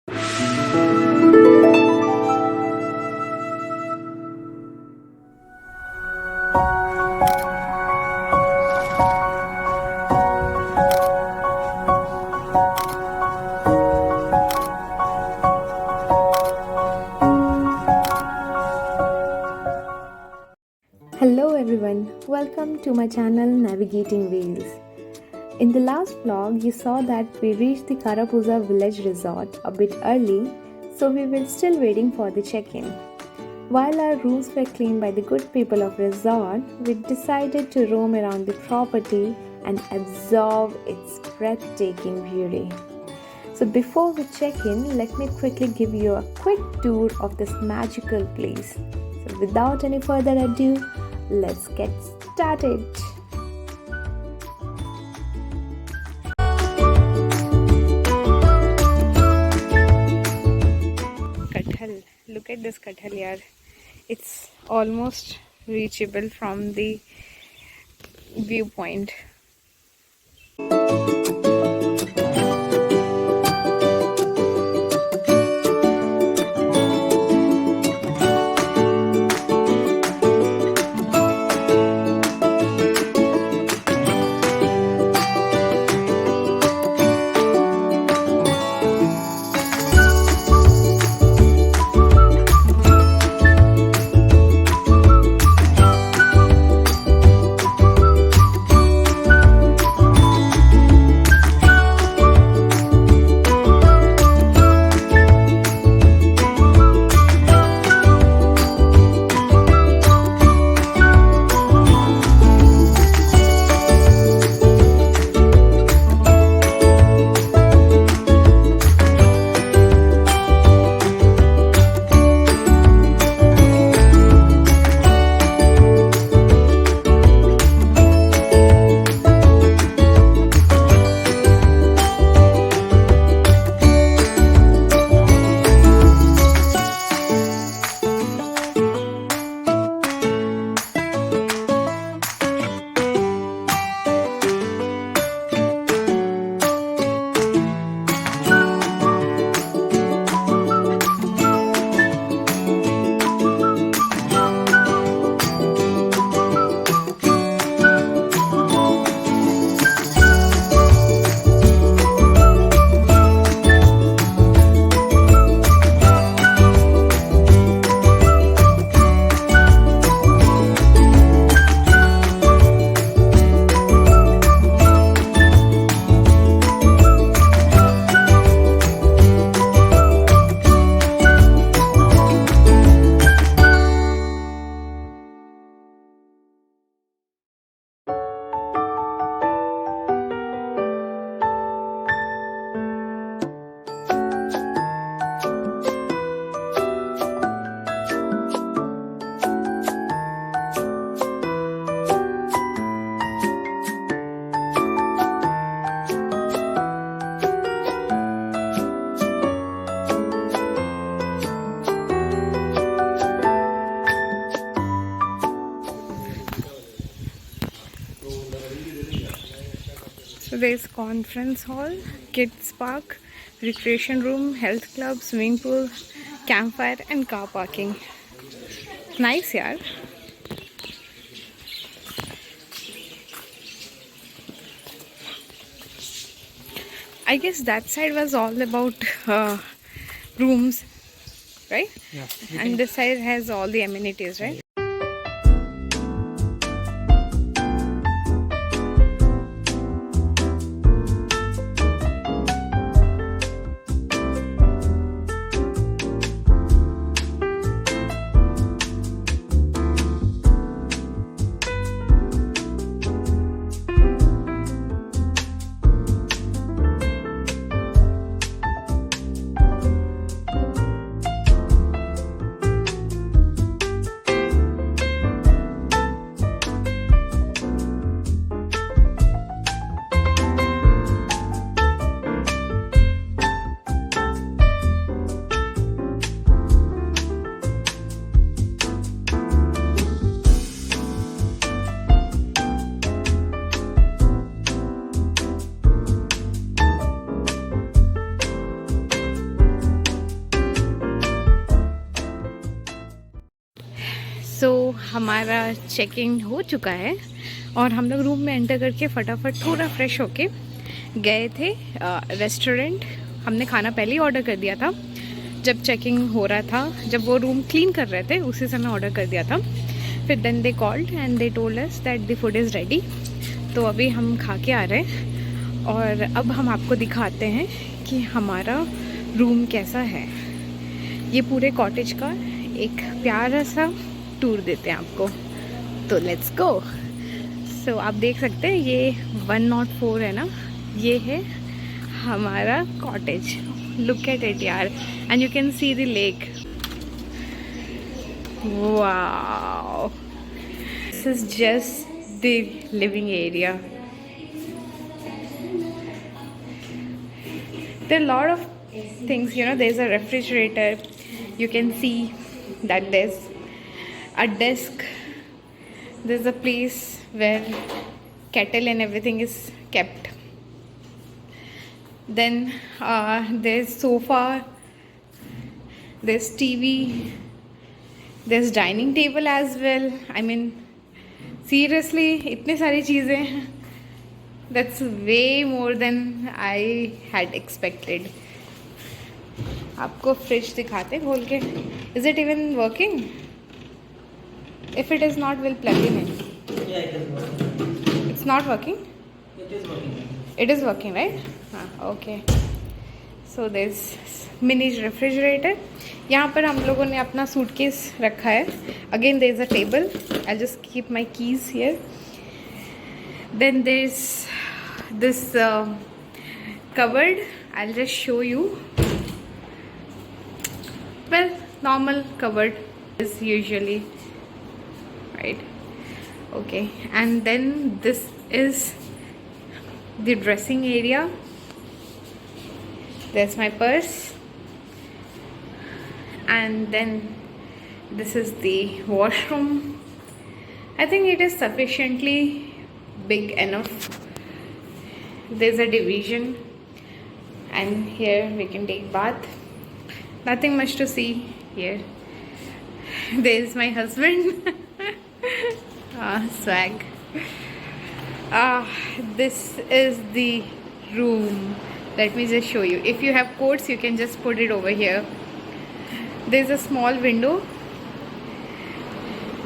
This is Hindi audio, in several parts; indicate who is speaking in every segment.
Speaker 1: Hello everyone, welcome to my channel Navigating Wales. In the last vlog, you saw that we reached the Karapuza village resort a bit early, so we were still waiting for the check-in. While our rooms were cleaned by the good people of resort, we decided to roam around the property and absorb its breathtaking beauty. So before we check in, let me quickly give you a quick tour of this magical place. So without any further ado, let's get started. Kathal, look at this kathal yaar. It's almost reachable from the viewpoint. So there is conference hall, kids park, recreation room, health club, swimming pool, campfire and car parking. Nice yaar. I guess that side was all about rooms, right?
Speaker 2: Yeah.
Speaker 1: And this side has all the amenities, right?
Speaker 2: सो हमारा चेक इन हो चुका है और हम लोग रूम में एंटर करके फटाफट थोड़ा फ्रेश होके गए थे रेस्टोरेंट। हमने खाना पहले ही ऑर्डर कर दिया था जब चेकिंग हो रहा था, जब वो रूम क्लीन कर रहे थे उसी समय ऑर्डर कर दिया था। फिर then they called and they told us that the food is ready. तो अभी हम खा के आ रहे हैं और अब हम आपको दिखाते हैं कि हमारा रूम कैसा है। ये पूरे कॉटेज का एक प्यारा सा टूर देते हैं आपको, तो लेट्स गो। सो आप देख सकते हैं ये 104 है ना, ये है हमारा कॉटेज। लुक एट इट यार, and you can see the lake. Wow, this is just the living area. There are lot of things, you know, there's a refrigerator, you can see that there's a desk, there's a place where kettle and everything is kept, then there's sofa, there's TV, there's dining table as well. I mean seriously इतनी सारी चीज़ें, that's way more than I had expected. आपको फ्रिज दिखाते खोल के। Is it even working? If it is not, will plug in it. It's not working? It is working right? हाँ, okay. So this mini refrigerator. यहाँ पर हम लोगों ने अपना सूटकेस रखा है। Again there is a table, I just keep my keys here. Then there is this cupboard. I'll just show you. Well, normal cupboard is usually right. Okay, and then this is the dressing area. There's my purse, and then this is the washroom. I think it is sufficiently big enough. There's a division, and here we can take bath. Nothing much to see here. There's my husband. Swag. This is the room. Let me just show you. If you have coats, you can just put it over here. There's a small window.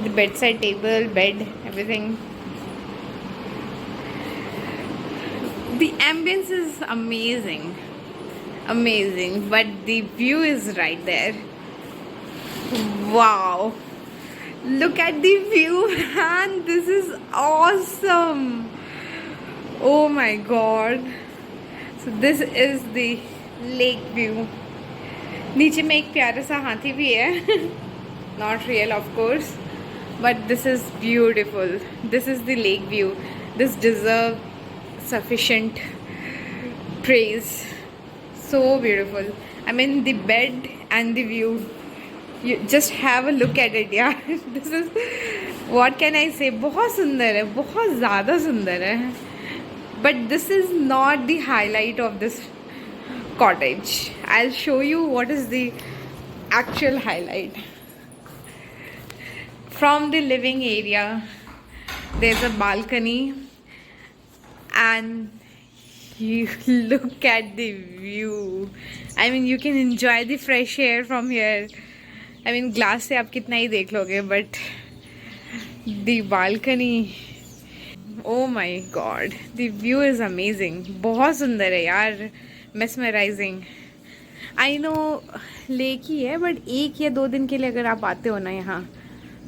Speaker 2: The bedside table, bed, everything. The ambience is amazing. Amazing, but the view is right there. Wow, look at the view, man. This is awesome. Oh my god. So this is the lake view. नीचे में एक प्यारा सा हाथी भी है, not real of course, but this is beautiful. This is the lake view. This deserves sufficient praise. So beautiful. I mean the bed and the view, you just have a look at it यार. This is, what can I say, बहुत सुंदर है, बहुत ज़्यादा सुंदर है. But this is not the highlight of this cottage. I'll show you what is the actual highlight. From the living area, there's a balcony, and you look at the view. I mean you can enjoy the fresh air from here. I mean glass से आप कितना ही देख लोगे, but the balcony, oh my god, the view is amazing. बहुत सुंदर है यार, mesmerizing. I know लेक ही है, but 1 या 2 दिन के लिए अगर आप आते हो ना यहाँ,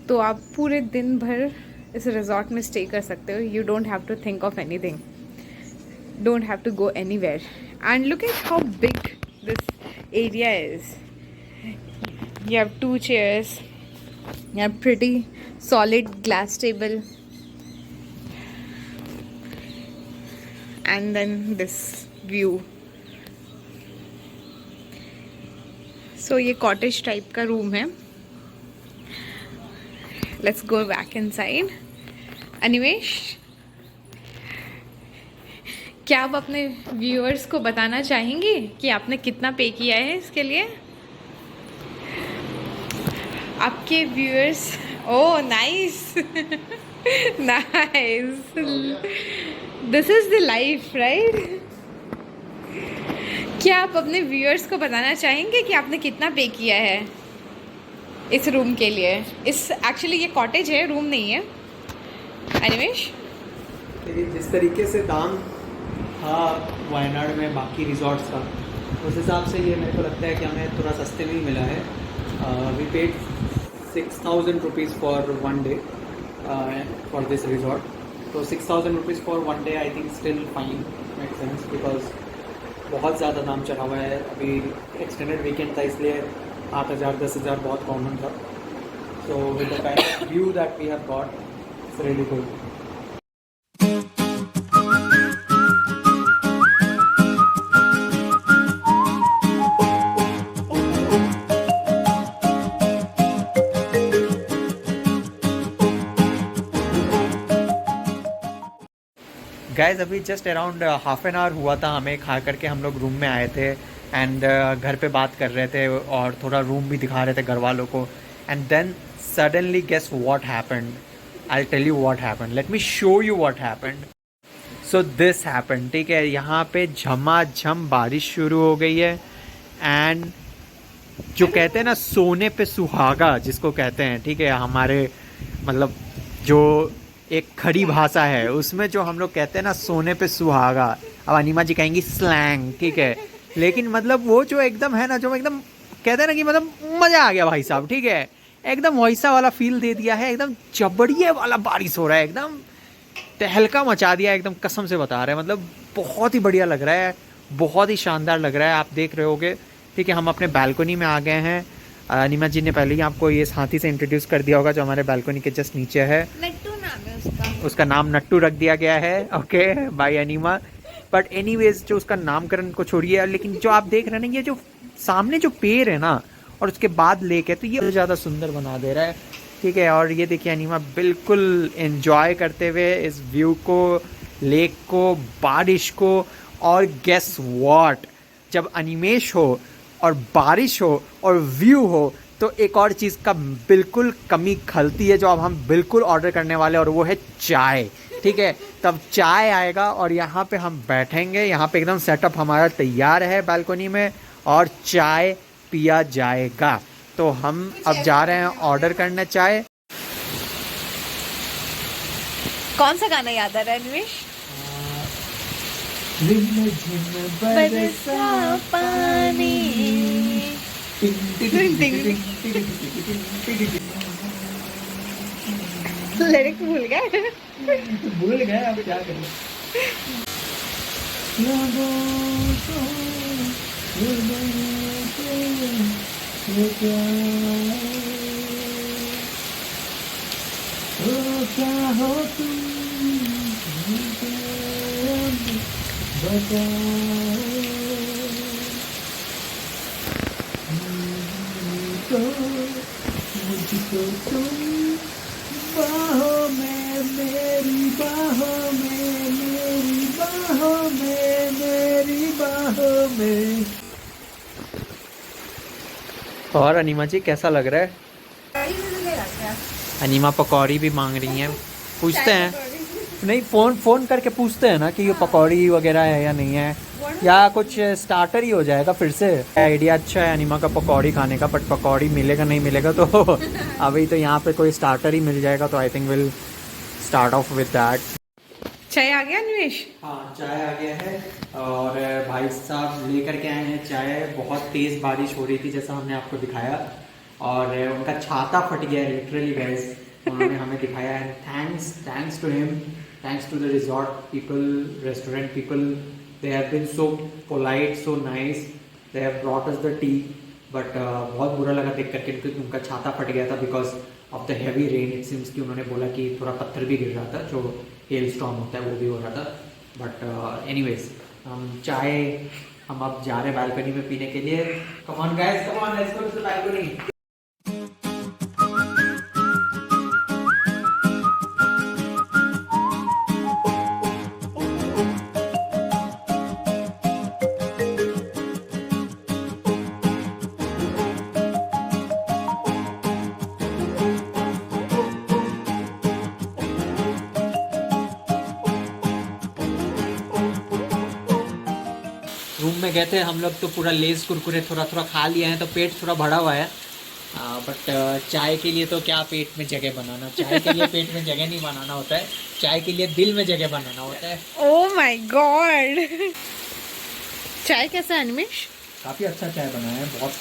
Speaker 2: तो आप पूरे दिन भर इस रिजॉर्ट में स्टे कर सकते हो. You don't have to think of anything. Don't have to go anywhere. And look at how big this area is. You have 2 chairs, you have pretty solid glass table, and then this view. So ये cottage type का room है. Let's go back inside. Animesh, क्या आप अपने व्यूअर्स को बताना चाहेंगे कि आपने कितना पे किया है इसके लिए? आपके viewers Oh, nice. Nice. This is the life, right? क्या आप अपने व्यूअर्स को बताना चाहेंगे कि आपने कितना पे किया है इस रूम के लिए? इस एक्चुअली ये कॉटेज है, रूम नहीं है। अनिमेश,
Speaker 3: लेकिन जिस तरीके से दाम था वायनाड में बाकी रिजॉर्ट्स का, उस हिसाब से ये मेरे को लगता है कि हमें थोड़ा सस्ते में ही मिला है। We paid 6,000 rupees for 1 day for this resort. तो 6,000 rupees for 1 day I think still fine, make sense, because बहुत ज़्यादा दाम चढ़ा हुआ है। अभी एक्सटेंडेड वीकेंड था, इसलिए 8,000 10,000 बहुत कॉमन था। So with the kind of view that we have got, it's really good. Guys अभी just around half an hour हुआ था हमें खा करके, हम लोग रूम में आए थे एंड घर पे बात कर रहे थे और थोड़ा रूम भी दिखा रहे थे घर वालों को। And then suddenly guess what happened, I tell you what happened, let me show you what happened. So this happened, ठीक है, यहाँ पे झमाझम बारिश शुरू हो गई है एंड जो कहते हैं ना सोने पे सुहागा जिसको कहते हैं, ठीक है, हमारे मतलब जो एक खड़ी भाषा है उसमें जो हम लोग कहते हैं ना सोने पे सुहागा, अब अनिमा जी कहेंगी स्लैंग, ठीक है, लेकिन मतलब वो जो एकदम है ना, जो एकदम कहते हैं ना कि मतलब मज़ा आ गया भाई साहब, ठीक है, एकदम वैसा वाला फील दे दिया है, एकदम जबड़िए वाला बारिश हो रहा है, एकदम तहलका मचा दिया, एकदम कसम से बता रहे हैं, मतलब बहुत ही बढ़िया लग रहा है, बहुत ही शानदार लग रहा है। आप देख रहे होगे, ठीक है, हम अपने बालकनी में आ गए हैं। अनिमा जी ने पहले ही आपको ये हाथी से इंट्रोड्यूस कर दिया होगा जो हमारे बालकनी के जस्ट नीचे है।
Speaker 2: नट्टू नाम है
Speaker 3: उसका नाम नट्टू रख दिया गया है, okay, by Anima. But anyways जो उसका नामकरण को छोड़िए, लेकिन जो आप देख रहे हैं ना, ये जो सामने जो पेड़ है ना और उसके बाद लेक है, तो ये ज़्यादा सुंदर बना दे रहा है, ठीक है। और ये देखिए अनिमा बिल्कुल एंजॉय करते हुए इस व्यू को, लेक को, बारिश को। और गेस व्हाट, जब अनिमेश हो और बारिश हो और व्यू हो तो एक और चीज़ का बिल्कुल कमी खलती है जो अब हम बिल्कुल ऑर्डर करने वाले हैं, और वो है चाय, ठीक है। तब चाय आएगा और यहाँ पे हम बैठेंगे, यहाँ पे एकदम सेटअप हमारा तैयार है बालकनी में और चाय पिया जाएगा। तो हम अब जा रहे हैं ऑर्डर करने चाय।
Speaker 2: कौन सा गाना याद आ रहा है अनिमेश? बरसा पानी। लिरिक्स भूल गए?
Speaker 3: भूल गए, अब क्या करें। क्या हो तुम मुझको तुम बाहों में, मेरी बाहों में, मेरी बाहों में, मेरी बाहों में। और अनिमा जी कैसा लग रहा है? अनिमा पकौड़ी भी मांग रही हैं, पूछते हैं, नहीं फ़ोन करके पूछते हैं ना कि ये पकौड़ी वगैरह है या नहीं है, या कुछ स्टार्टर ही हो जाएगा फिर से। आइडिया अच्छा है अनिमा का पकौड़ी खाने का, बट पकौड़ी मिलेगा नहीं मिलेगा तो अभी तो यहाँ पे कोई स्टार्टर ही मिल जाएगा, तो I think will start of with that.
Speaker 2: चाय आ गया अनिमेश?
Speaker 3: हाँ, चाय आ गया है और भाई साहब लेकर के आए हैं चाय। बहुत तेज़ बारिश हो रही थी जैसा हमने आपको दिखाया, और उनका छाता फट गया है लिटरली गाइस, उन्होंने हमें दिखाया है। Thanks to him, thanks to the resort people, restaurant people, they have been so polite, so nice, they have brought us the tea. But बहुत बुरा लगा देख करके क्योंकि उनका छाता फट गया था because of the heavy rain. It seems कि उन्होंने बोला कि थोड़ा पत्थर भी गिर रहा था, जो हेल स्टॉर्म होता है वो भी हो रहा था। बट एनीवेज चाय हम अब जा रहे हैं बालकनी में पीने के लिए। Come on guys, come on, let's go to the balcony. में गए थे हम लोग तो पूरा लेस कुरकुरे थोड़ा थोड़ा खा लिए हैं, तो पेट थोड़ा भरा हुआ है। बट चाय के लिए तो क्या पेट में जगह बनाना, चाय के लिए पेट में जगह नहीं बनाना होता है, चाय के लिए दिल में जगह बनाना होता है।
Speaker 2: ओह माय गॉड, चाय कैसा है अनिमेश?
Speaker 3: काफ़ी अच्छा चाय बनाया है, बहुत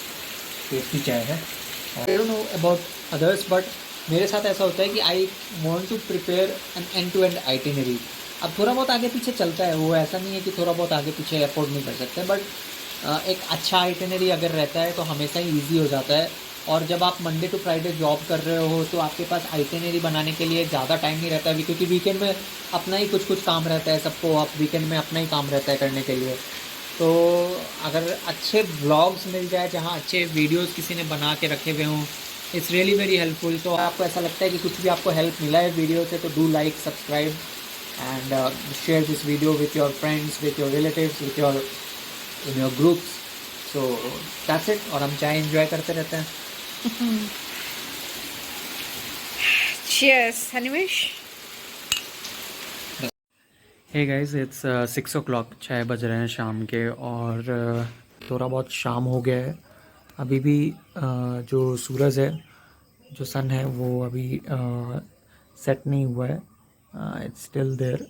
Speaker 3: टेस्टी चाय है। I don't know about others, but मेरे साथ ऐसा होता है कि I want to prepare an end to end itinerary. अब थोड़ा बहुत आगे पीछे चलता है, वो ऐसा नहीं है कि थोड़ा बहुत आगे पीछे अफोर्ड नहीं कर सकते, बट एक अच्छा आइटिनरी अगर रहता है तो हमेशा ही ईजी हो जाता है। और जब आप मंडे टू फ्राइडे जॉब कर रहे हो तो आपके पास आइटिनरी बनाने के लिए ज़्यादा टाइम नहीं रहता है, क्योंकि वीकेंड में अपना ही कुछ काम रहता है सबको, आप वीकेंड में अपना ही काम रहता है करने के लिए। तो अगर अच्छे ब्लॉग्स मिल जाए जहाँ अच्छे वीडियोस किसी ने बना के रखे हुए हों, इट्स रियली वेरी हेल्पफुल। तो आपको ऐसा लगता है कि कुछ भी आपको हेल्प मिला है वीडियो से, तो do like, subscribe and share this video with your friends, with your relatives, with your in your groups. So that's it. और हम चाय एंजॉय करते रहते हैं।
Speaker 2: Cheers, Animesh.
Speaker 3: Hey guys, it's 6 o'clock, 6 बज रहे हैं शाम के, और थोड़ा बहुत शाम हो गया है। अभी भी जो सूरज है, जो सन है, वो अभी सेट नहीं हुआ है, इट्स स्टिल देयर।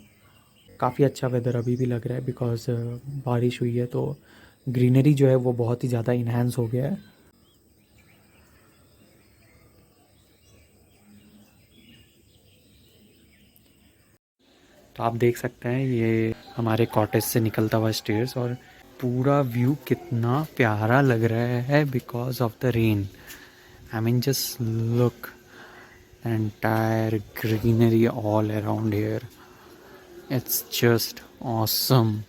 Speaker 3: काफ़ी अच्छा वेदर अभी भी लग रहा है, बिकॉज बारिश हुई है तो ग्रीनरी जो है वो बहुत ही ज़्यादा इन्हांस हो गया है। तो आप देख सकते हैं ये हमारे कॉटेज से निकलता हुआ स्टेयर्स, और पूरा व्यू कितना प्यारा लग रहा है because of the rain. I mean just look, entire greenery all around here, it's just awesome.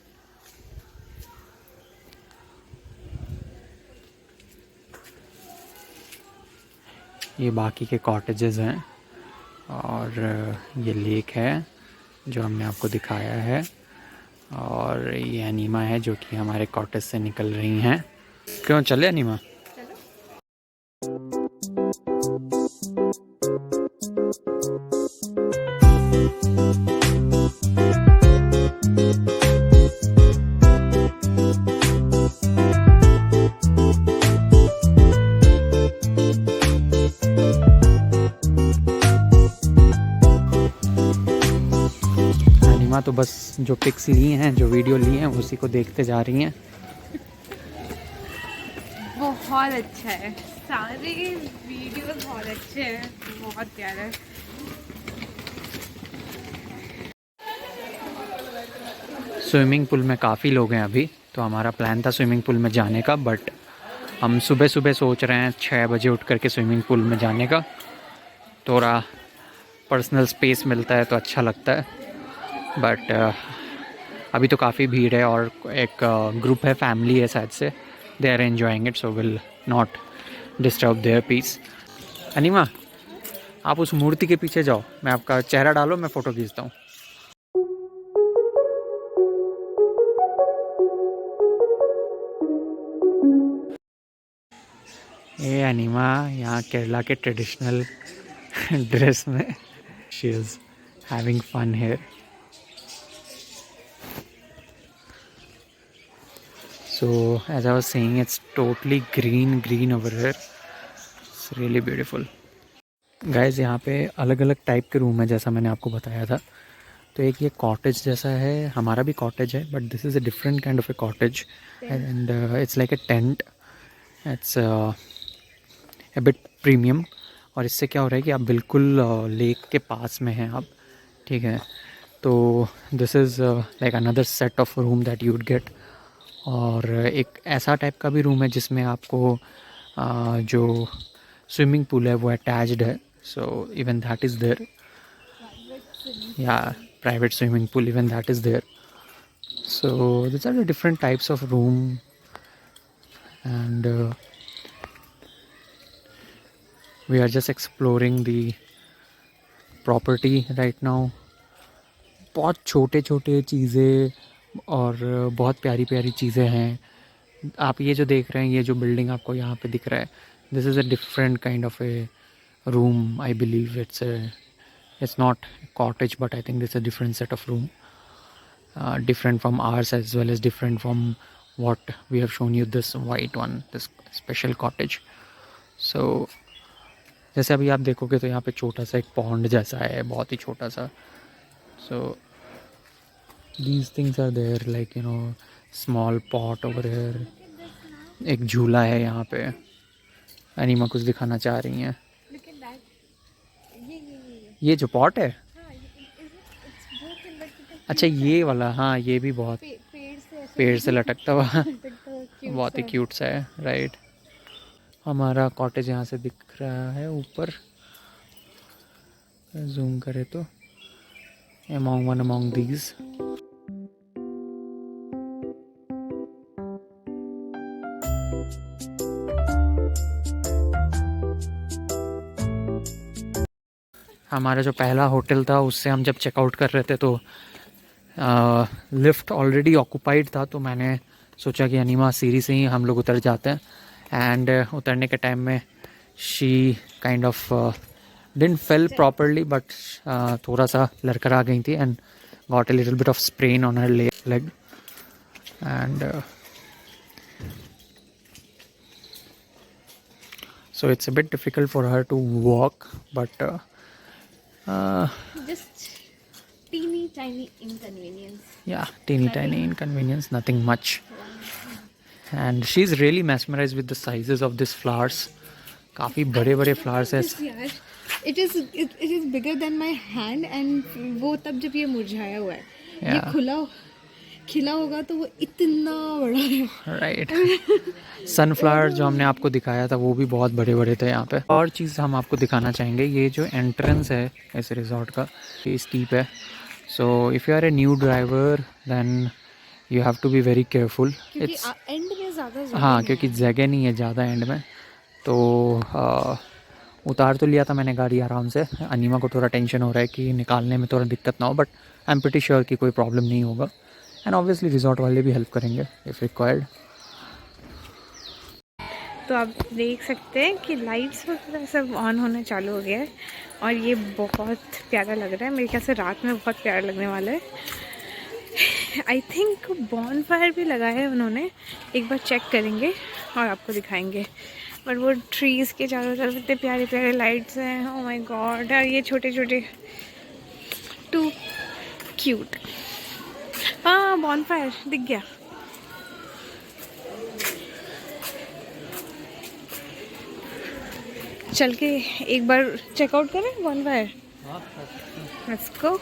Speaker 3: ये बाकी के कॉटेजेस हैं, और ये लेक है जो हमने आपको दिखाया है, और ये अनीमा है जो कि हमारे कॉटेज से निकल रही हैं। क्यों, चले अनीमा? अनीमा तो बस जो पिक्स ली हैं, जो वीडियो ली हैं, उसी को देखते जा रही हैं।
Speaker 2: बहुत अच्छा है, सारे वीडियोस बहुत अच्छे हैं, बहुत प्यारा है।
Speaker 3: स्विमिंग पूल में काफ़ी लोग हैं अभी, तो हमारा प्लान था स्विमिंग पूल में जाने का, बट हम सुबह सुबह सोच रहे हैं 6 बजे उठ करके स्विमिंग पूल में जाने का। थोड़ा पर्सनल स्पेस मिलता है तो अच्छा लगता है, बट अभी तो काफ़ी भीड़ है, और एक ग्रुप है, फैमिली है शायद से, they are enjoying it, so will not disturb their peace. Anima, आप उस मूर्ति के पीछे जाओ, मैं आपका चेहरा डालो, मैं फ़ोटो खींचता हूँ। ये अनीमा यहाँ केरला के ट्रेडिशनल ड्रेस में, she is having fun here. So as I was saying, it's totally green over here. It's really beautiful. Guys, यहाँ पे अलग अलग टाइप के रूम है, जैसा मैंने आपको बताया था। तो एक ये कॉटेज जैसा है, हमारा भी कॉटेज है, but this is a different kind of A cottage, and it's like a tent. It's a bit premium, और इससे क्या हो रहा है कि आप बिल्कुल लेक के पास में हैं आप, ठीक है। तो this is like another set of room that you would get. और एक ऐसा टाइप का भी रूम है जिसमें आपको जो स्विमिंग पूल है वो अटैच्ड है, so even that is there, या private swimming pool, even that is there. So this are the different types of room, and we are just exploring the property right now. बहुत छोटे छोटे चीज़ें और बहुत प्यारी प्यारी चीज़ें हैं। आप ये जो देख रहे हैं, ये जो बिल्डिंग आपको यहाँ पे दिख रहा है, this is a different kind of A room, I believe it's not a cottage, but I think this is a different set of room, different from ours as well as different from what we have shown you, this white one, this special cottage. So जैसे अभी आप देखोगे तो यहाँ पे छोटा सा एक पॉन्ड जैसा है, बहुत ही छोटा सा. So these things are there, like you know, small pot over here. एक झूला है यहाँ पे. अनीमा कुछ दिखाना चाह रही हैं. ये जो पॉट है, अच्छा ये वाला, हाँ ये भी बहुत पेड़ से लटकता हुआ बहुत ही क्यूट सा है, राइट. हमारा कॉटेज यहाँ से दिख रहा है ऊपर, जूम करे तो among one among these. हमारा जो पहला होटल था उससे हम जब चेकआउट कर रहे थे तो लिफ्ट ऑलरेडी ऑक्यूपाइड था, तो मैंने सोचा कि अनीमा सीढ़ी से ही हम लोग उतर जाते हैं. एंड उतरने के टाइम में she kind of didn't fail properly, but थोड़ा सा लड़खड़ा गई थी and got a little bit of sprain on her leg. And so it's a bit difficult for her to walk, but
Speaker 2: just teeny tiny inconvenience.
Speaker 3: yeah, teeny tiny inconvenience, nothing much. And she's really mesmerized with the sizes of these flowers. काफ़ी बड़े बड़े flowers है.
Speaker 2: It is bigger than my hand, and वो तब जब ये मुरझाया हुआ है, ये खिला होगा तो वो इतना बड़ा है,
Speaker 3: राइट. सनफ्लावर जो हमने आपको दिखाया था वो भी बहुत बड़े बड़े थे यहाँ पे. और चीज़ हम आपको दिखाना चाहेंगे, ये जो एंट्रेंस है इस रिजॉर्ट का, ये स्टीप है. So if you are a new driver then you have to be very careful.
Speaker 2: It's end में ज़्यादा,
Speaker 3: हाँ, क्योंकि जगह नहीं है ज़्यादा एंड में. तो उतार तो लिया था मैंने गाड़ी आराम से. अनीमा को थोड़ा टेंशन हो रहा है कि निकालने में थोड़ा दिक्कत ना हो, but I am pretty sure कि कोई प्रॉब्लम नहीं होगा. एंड ऑब्वियसली रिजॉर्ट वाले भी हेल्प करेंगे इफ़ रिक्वायर्ड.
Speaker 2: तो आप देख सकते हैं कि लाइट्स वगैरह सब ऑन होना चालू हो गया है और ये बहुत प्यारा लग रहा है. मेरे ख्याल से रात में बहुत प्यारा लगने वाला है. आई थिंक बॉन फायर भी लगाया है उन्होंने, एक बार चेक करेंगे और आपको दिखाएंगे. बट वो ट्रीज़ के चारों तरफ इतने प्यारे प्यारे लाइट्स हैं. ओह माय गॉड, और ये छोटे छोटे टू क्यूट. हाँ, बॉन फायर दिख गया. चल के एक बार चेकआउट करें बॉन फायर. Let's go.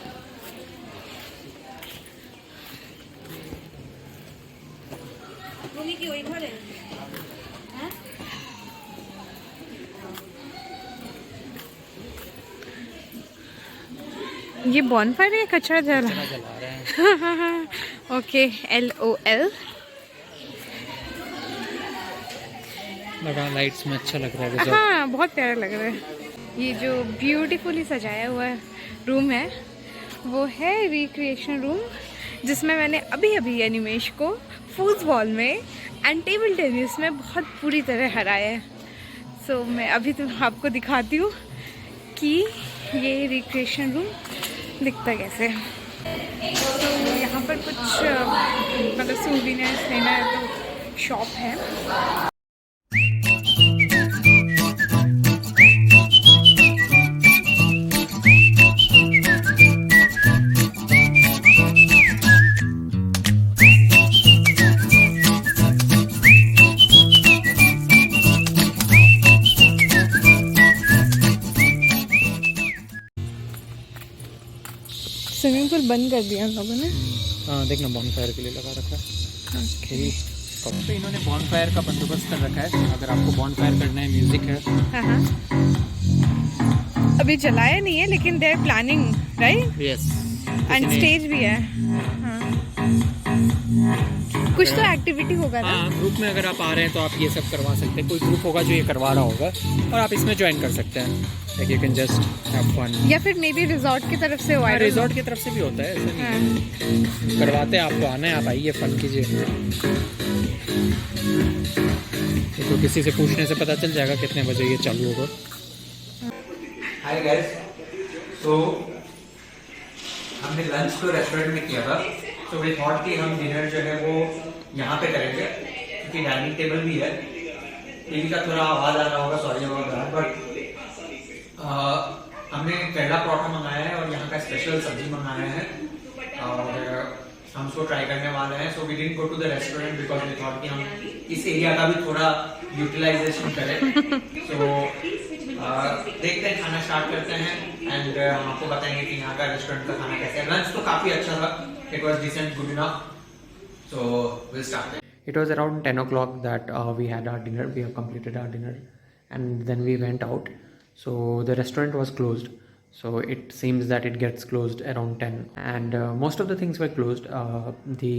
Speaker 2: ये बॉन फायर है, कचरा जला रहा है. Okay, LOL.
Speaker 3: बड़ा लाइट्स में अच्छा लग रहा है.
Speaker 2: हाँ, बहुत प्यारा लग रहा है. ये जो ब्यूटीफुली सजाया हुआ रूम है वो है रिक्रिएशन रूम, जिसमें मैंने अभी अनिमेश को फूटबॉल में एंड टेबल टेनिस में बहुत पूरी तरह हराया है. सो मैं अभी तो आपको दिखाती हूँ कि ये रिक्रिएशन रूम दिखता कैसे है. तो यहाँ पर कुछ मतलब सूविनियर्स लेना है तो शॉप है. स्विमिंग पूल बंद कर दिया लोगों ने.
Speaker 3: हाँ, देखना बॉन फायर के लिए लगा रखा है. तो इन्होंने बॉन फायर का बंदोबस्त कर रखा है. अगर आपको बॉन फायर करना है, म्यूजिक है.
Speaker 2: हाँ. अभी चलाया नहीं है लेकिन they are planning, right?
Speaker 3: Yes.
Speaker 2: And stage भी है. हाँ. कुछ तो एक्टिविटी होगा ना.
Speaker 3: हाँ, ग्रुप में अगर आप आ रहे हैं तो आप ये सब करवा सकते हैं. कोई ग्रुप होगा जो ये करवा रहा होगा और आप इसमें ज्वाइन कर सकते हैं. Like you can just have fun.
Speaker 2: या फिर मे बी रिजॉर्ट की तरफ से हुआ है.
Speaker 3: रिजॉर्ट की तरफ से भी होता है, ऐसा नहीं है. करवाते हैं, आपको आना है, आप आइए, फन कीजिए. तो किसी से पूछने से पता चल जाएगा कितने बजे ये चालू होगा. हाय गाइस, तो हमने लंच तो रेस्टोरेंट में किया था सो वी थॉट कि हम डिनर जो है वो यहाँ पे करेंगे क्योंकि डाइनिंग टेबल भी है। टीवी का थोड़ा आवाज आ रहा होगा, सॉरी अबाउट दैट, बट हमने केरला परोठा मंगाया है और यहाँ का स्पेशल सब्जी मंगाया है और हम उसको ट्राई करने वाले हैं। So we didn't go to the restaurant because we thought कि हम इस एरिया का भी थोड़ा यूटिलाइजेशन करें। सो देखते हैं, खाना स्टार्ट करते हैं एंड हम आपको बताएंगे कि यहाँ का रेस्टोरेंट का खाना कैसा है। लंच तो काफी अच्छा था, it was decent, good enough. So will start. It was around 10 o'clock that we had our dinner. We have completed our dinner and then we went out. So the restaurant was closed. So it seems that it gets closed around 10 and most of the things were closed. The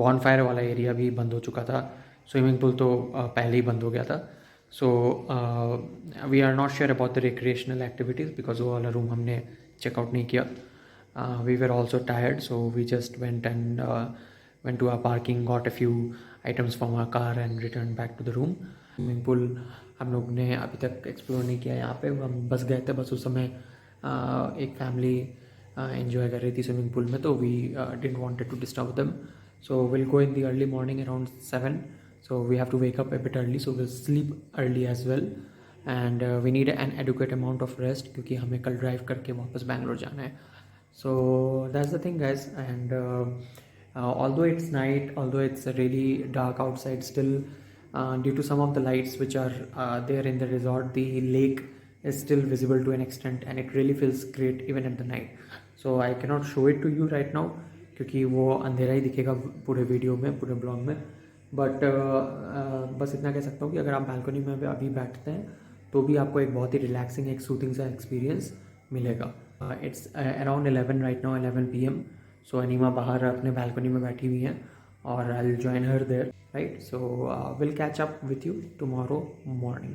Speaker 3: bonfire वाला area भी बंद हो चुका था. Swimming pool तो पहले ही बंद हो गया था. So we are not sure about the recreational activities because वो वाला room हमने check out नहीं किया. We were also tired, so we just went and went to our parking, got a few items from our car and returned back to the room. Swimming pool हम लोग ने अभी तक एक्सप्लोर नहीं किया यहाँ पे, हम बस गए थे। बस उस समय एक फैमिली एंजॉय कर रही थी स्विमिंग पूल में, तो we didn't wanted to disturb them. So will go in the early morning around 7, so we have to wake up a bit early, so we'll sleep early as well and we need an adequate amount of rest क्योंकि हमें कल ड्राइव करके वापस बैंगलोर जाना है। So that's the thing guys, and although it's night, although it's really dark outside still, due to some of the lights which are there in the resort, the lake is still visible to an extent and it really feels great even at the night. So I cannot show it to you right now क्योंकि वो अंधेरा ही दिखेगा पूरे वीडियो में, पूरे ब्लॉग में, बट बस इतना कह सकता हूँ कि अगर आप बालकनी में अभी बैठते हैं तो भी आपको एक बहुत ही रिलैक्सिंग, एक सूथिंग सा एक्सपीरियंस मिलेगा। It's around 11 right now, 11 PM। सो अनीमा बाहर अपने बालकनी में बैठी हुई हैं और I will join her there, right. So will catch up with you tomorrow morning.